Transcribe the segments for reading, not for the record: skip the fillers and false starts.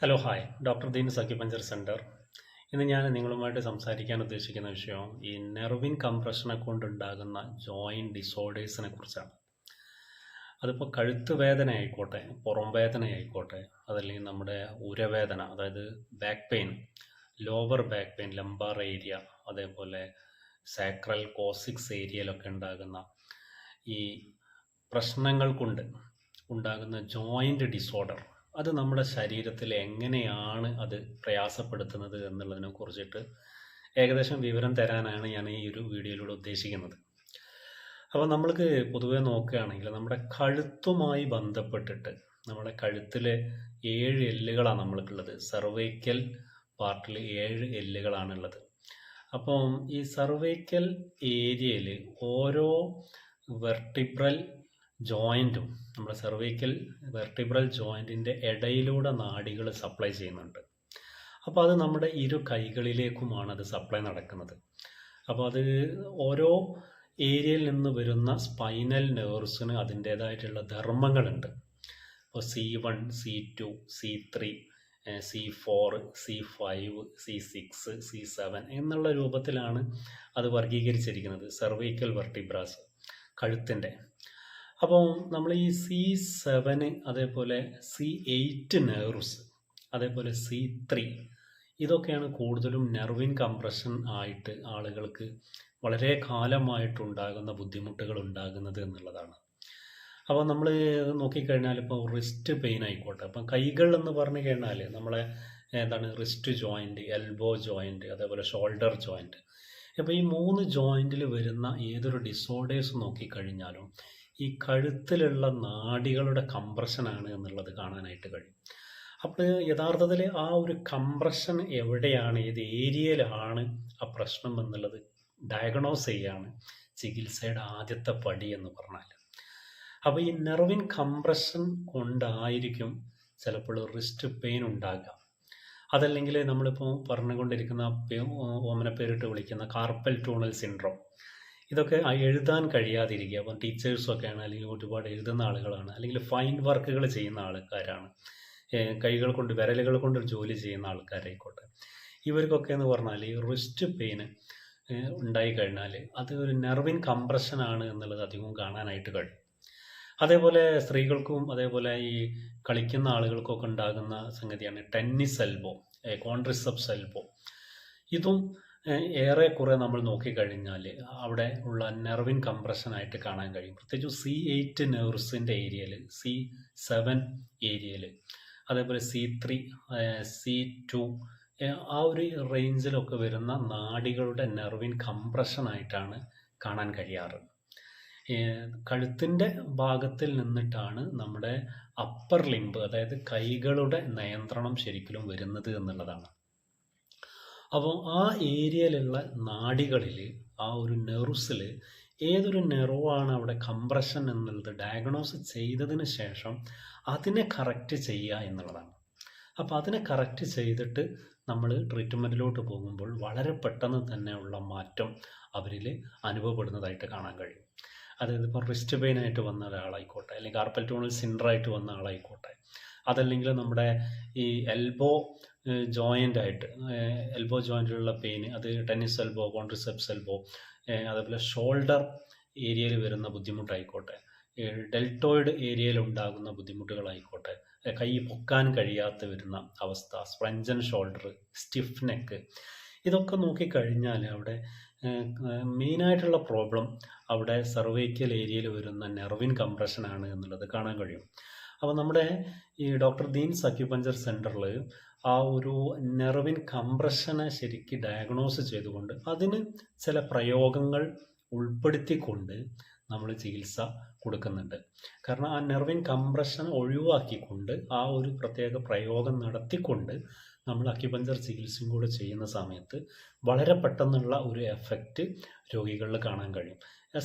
Hello hi doctor Deen's acupuncture centre. ഇന്ന് ഞാൻ നിങ്ങളുമായിട്ട് സംസാരിക്കാൻ ഉദ്ദേശിക്കുന്ന വിഷയം ഈ നെർവിൻ കംപ്രഷനെ കൊണ്ടുണ്ടാകുന്ന ജോയിൻറ്റ് ഡിസോർഡേഴ്സിനെ കുറിച്ചാണ്. അതിപ്പോൾ കഴുത്ത് വേദന ആയിക്കോട്ടെ, പുറം വേദന ആയിക്കോട്ടെ, അതല്ലെങ്കിൽ നമ്മുടെ ഉരവേദന, അതായത് back pain, lower back pain, lumbar area, അതേപോലെ സാക്രൽ കോസിക്സ് ഏരിയയിലൊക്കെ ഉണ്ടാകുന്ന ഈ പ്രശ്നങ്ങൾ കൊണ്ട് ഉണ്ടാകുന്ന ജോയിൻറ്റ് ഡിസോർഡർ, അത് നമ്മുടെ ശരീരത്തിൽ എങ്ങനെയാണ് അത് പ്രയാസപ്പെടുത്തുന്നത് എന്നുള്ളതിനെ കുറിച്ചിട്ട് ഏകദേശം വിവരം തരാനാണ് ഞാൻ ഈ ഒരു വീഡിയോയിലൂടെ ഉദ്ദേശിക്കുന്നത്. അപ്പോൾ നമ്മൾക്ക് പൊതുവെ നോക്കുകയാണെങ്കിൽ നമ്മുടെ കഴുത്തുമായി ബന്ധപ്പെട്ടിട്ട് നമ്മുടെ കഴുത്തിലെ 7 എല്ലുകളാണ് നമ്മൾക്കുള്ളത്. സെർവൈക്കൽ പാർട്ടിൽ 7 എല്ലുകളാണുള്ളത്. അപ്പം ഈ സെർവൈക്കൽ ഏരിയയിൽ ഓരോ വെർട്ടിബ്രൽ ജോയിൻറ്റും നമ്മുടെ സെർവൈക്കൽ വെർട്ടിബ്രൽ ജോയിൻറ്റിൻ്റെ ഇടയിലൂടെ നാഡികൾ സപ്ലൈ ചെയ്യുന്നുണ്ട്. അപ്പോൾ അത് നമ്മുടെ ഇരു കൈകളിലേക്കുമാണ് അത് സപ്ലൈ നടക്കുന്നത്. അപ്പോൾ അത് ഓരോ ഏരിയയിൽ നിന്ന് വരുന്ന സ്പൈനൽ നെർവ്സിന് അതിൻ്റേതായിട്ടുള്ള ധർമ്മങ്ങളുണ്ട്. ഇപ്പോൾ C1, C2, C3, C4, C5, C6, C7 എന്നുള്ള രൂപത്തിലാണ് അത് വർഗീകരിച്ചിരിക്കുന്നത് സെർവൈക്കൽ വെർട്ടിബ്രാസ് കഴുത്തിൻ്റെ. അപ്പോൾ നമ്മൾ ഈ C7, അതേപോലെ C8 നെർവ്സ്, അതേപോലെ C3, ഇതൊക്കെയാണ് കൂടുതലും നെർവിൻ കംപ്രഷൻ ആയിട്ട് ആളുകൾക്ക് വളരെ കാലമായിട്ടുണ്ടാകുന്ന ബുദ്ധിമുട്ടുകൾ ഉണ്ടാകുന്നത് എന്നുള്ളതാണ്. അപ്പോൾ നമ്മൾ നോക്കിക്കഴിഞ്ഞാൽ ഇപ്പോൾ റിസ്റ്റ് പെയിൻ ആയിക്കോട്ടെ, അപ്പം കൈകൾ എന്ന് പറഞ്ഞു കഴിഞ്ഞാൽ നമ്മളെ റിസ്റ്റ് ജോയിൻറ്റ്, എൽബോ ജോയിൻറ്റ്, അതേപോലെ ഷോൾഡർ ജോയിൻറ്റ്. അപ്പോൾ ഈ 3 ജോയിൻറ്റിൽ വരുന്ന ഏതൊരു ഡിസോർഡേഴ്സ് നോക്കിക്കഴിഞ്ഞാലും ഈ കഴുത്തിലുള്ള നാഡികളുടെ കംപ്രഷനാണ് എന്നുള്ളത് കാണാനായിട്ട് കഴിയും. അപ്പോൾ യഥാർത്ഥത്തിൽ ആ ഒരു കംപ്രഷൻ എവിടെയാണ്, ഏത് ഏരിയയിലാണ് ആ പ്രശ്നം എന്നുള്ളത് ഡയഗ്നോസ് ചെയ്യാണ് ചികിത്സയുടെ ആദ്യത്തെ പടി എന്ന് പറഞ്ഞാൽ. അപ്പോൾ ഈ നെർവിൻ കംപ്രഷൻ കൊണ്ടായിരിക്കും ചിലപ്പോൾ റിസ്റ്റ് പെയിൻ ഉണ്ടാകുക. അതല്ലെങ്കിൽ നമ്മളിപ്പോൾ പറഞ്ഞുകൊണ്ടിരിക്കുന്ന ഓമനപ്പേരിട്ട് വിളിക്കുന്ന കാർപ്പൽ ടൂണൽ സിൻഡ്രോം, ഇതൊക്കെ എഴുതാൻ കഴിയാതിരിക്കുക. അപ്പം ടീച്ചേഴ്സൊക്കെയാണ്, അല്ലെങ്കിൽ ഒരുപാട് എഴുതുന്ന ആളുകളാണ്, അല്ലെങ്കിൽ ഫൈൻ വർക്കുകൾ ചെയ്യുന്ന ആൾക്കാരാണ്, കൈകൾ കൊണ്ട് വിരലുകൾ കൊണ്ട് ജോലി ചെയ്യുന്ന ആൾക്കാരായിക്കോട്ടെ, ഇവർക്കൊക്കെ എന്ന് പറഞ്ഞാൽ ഈ റിസ്റ്റ് പെയിന് ഉണ്ടായിക്കഴിഞ്ഞാൽ അത് ഒരു നെർവിൻ കംപ്രഷനാണ് എന്നുള്ളത് അധികവും കാണാനായിട്ട് കഴിയും. അതേപോലെ സ്ത്രീകൾക്കും അതേപോലെ ഈ കളിക്കുന്ന ആളുകൾക്കൊക്കെ ഉണ്ടാകുന്ന സംഗതിയാണ് ടെന്നീസ് എൽബോ, കോൺട്രിസെപ്സ് എൽബോ. ഇതും ഏറെക്കുറെ നമ്മൾ നോക്കിക്കഴിഞ്ഞാൽ അവിടെ ഉള്ള നെർവിൻ കംപ്രഷനായിട്ട് കാണാൻ കഴിയും. പ്രത്യേകിച്ച് C8 നെർവ്സിൻ്റെ ഏരിയയിൽ, C7 ഏരിയയിൽ, അതേപോലെ C3, C2, ആ ഒരു റേഞ്ചിലൊക്കെ വരുന്ന നാഡികളുടെ നെർവിൻ കംപ്രഷനായിട്ടാണ് കാണാൻ കഴിയാറ്. കഴുത്തിൻ്റെ ഭാഗത്തിൽ നിന്നിട്ടാണ് നമ്മുടെ അപ്പർ ലിംബ്, അതായത് കൈകളുടെ നിയന്ത്രണം ശരിക്കും വരുന്നത് എന്നുള്ളതാണ്. അപ്പോൾ ആ ഏരിയയിലുള്ള നാഡികളിൽ, ആ ഒരു നെർവ്സിൽ ഏതൊരു നെർവാണ് അവിടെ കംപ്രഷൻ എന്നുള്ളത് ഡയഗ്നോസ് ചെയ്തതിന് ശേഷം അതിനെ കറക്റ്റ് ചെയ്യുക എന്നുള്ളതാണ്. അപ്പോൾ അതിനെ കറക്റ്റ് ചെയ്തിട്ട് നമ്മൾ ട്രീറ്റ്മെൻറ്റിലോട്ട് പോകുമ്പോൾ വളരെ പെട്ടെന്ന് തന്നെയുള്ള മാറ്റം അവരിൽ അനുഭവപ്പെടുന്നതായിട്ട് കാണാൻ കഴിയും. അതായത് ഇപ്പോൾ റിസ്റ്റ് പെയിനായിട്ട് വന്ന ഒരാളായിക്കോട്ടെ, അല്ലെങ്കിൽ കാർപ്പൽ ടൂണൽ സിൻഡ്രമായിട്ട് വന്ന ആളായിക്കോട്ടെ, അതല്ലെങ്കിൽ നമ്മുടെ ഈ എൽബോ ജോയിൻ്റായിട്ട്, എൽബോ ജോയിൻറ്റിലുള്ള പെയിൻ, അത് ടെന്നീസ് എൽബോ, കോൺട്രിസെപ്സ് എൽബോ, അതേപോലെ ഷോൾഡർ ഏരിയയിൽ വരുന്ന ബുദ്ധിമുട്ടായിക്കോട്ടെ, ഡെൽറ്റോയിഡ് ഏരിയയിൽ ഉണ്ടാകുന്ന ബുദ്ധിമുട്ടുകളായിക്കോട്ടെ, കൈ പൊക്കാൻ കഴിയാത്ത വരുന്ന അവസ്ഥ, സ്പ്രഞ്ചൻ ഷോൾഡർ, സ്റ്റിഫ് നെക്ക്, ഇതൊക്കെ നോക്കിക്കഴിഞ്ഞാൽ അവിടെ മെയിനായിട്ടുള്ള പ്രോബ്ലം അവിടെ സെർവൈക്കൽ ഏരിയയിൽ വരുന്ന നെർവിൻ കംപ്രഷനാണ് എന്നുള്ളത് കാണാൻ കഴിയും. അപ്പോൾ നമ്മുടെ ഈ ഡോക്ടർ ദീൻസ് അക്യുപഞ്ചർ സെൻറ്ററിൽ ആ ഒരു നെർവിൻ കംപ്രഷനെ ശരിക്ക് ഡയഗ്നോസ് ചെയ്തുകൊണ്ട് അതിന് ചില പ്രയോഗങ്ങൾ ഉൾപ്പെടുത്തിക്കൊണ്ട് നമ്മൾ ചികിത്സ കൊടുക്കുന്നുണ്ട്. കാരണം ആ നെർവിൻ കംപ്രഷൻ ഒഴിവാക്കിക്കൊണ്ട് ആ ഒരു പ്രത്യേക പ്രയോഗം നടത്തിക്കൊണ്ട് നമ്മൾ അക്യുപഞ്ചർ ചികിത്സയും കൂടെ ചെയ്യുന്ന സമയത്ത് വളരെ പെട്ടെന്നുള്ള ഒരു എഫക്റ്റ് രോഗികളിൽ കാണാൻ കഴിയും.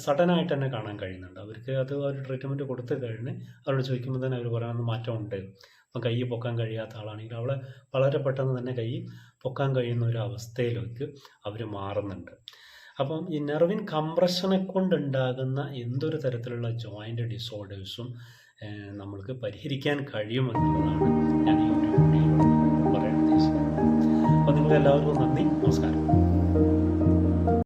സഡനായിട്ട് തന്നെ കാണാൻ കഴിയുന്നുണ്ട്. അവർക്ക് അത് ഒരു ട്രീറ്റ്മെൻറ്റ് കൊടുത്തു കഴിഞ്ഞ് അവരോട് ചോദിക്കുമ്പോൾ തന്നെ അവർ പറയുന്ന മാറ്റമുണ്ട്. അപ്പം കൈ പൊക്കാൻ കഴിയാത്ത ആളാണെങ്കിൽ അവളെ വളരെ പെട്ടെന്ന് തന്നെ കൈ പൊക്കാൻ കഴിയുന്ന ഒരു അവസ്ഥയിലേക്ക് അവർ മാറുന്നുണ്ട്. അപ്പം ഈ നെർവിൻ കംപ്രഷനെ കൊണ്ടുണ്ടാകുന്ന എന്തൊരു തരത്തിലുള്ള ജോയിൻ്റ് ഡിസോർഡേഴ്സും നമ്മൾക്ക് പരിഹരിക്കാൻ കഴിയുമെന്നുള്ളതാണ് ഞാൻ ഈ ഒരു വീഡിയോയിലൂടെ നിങ്ങൾക്ക് എല്ലാവർക്കും നന്ദി. നമസ്കാരം.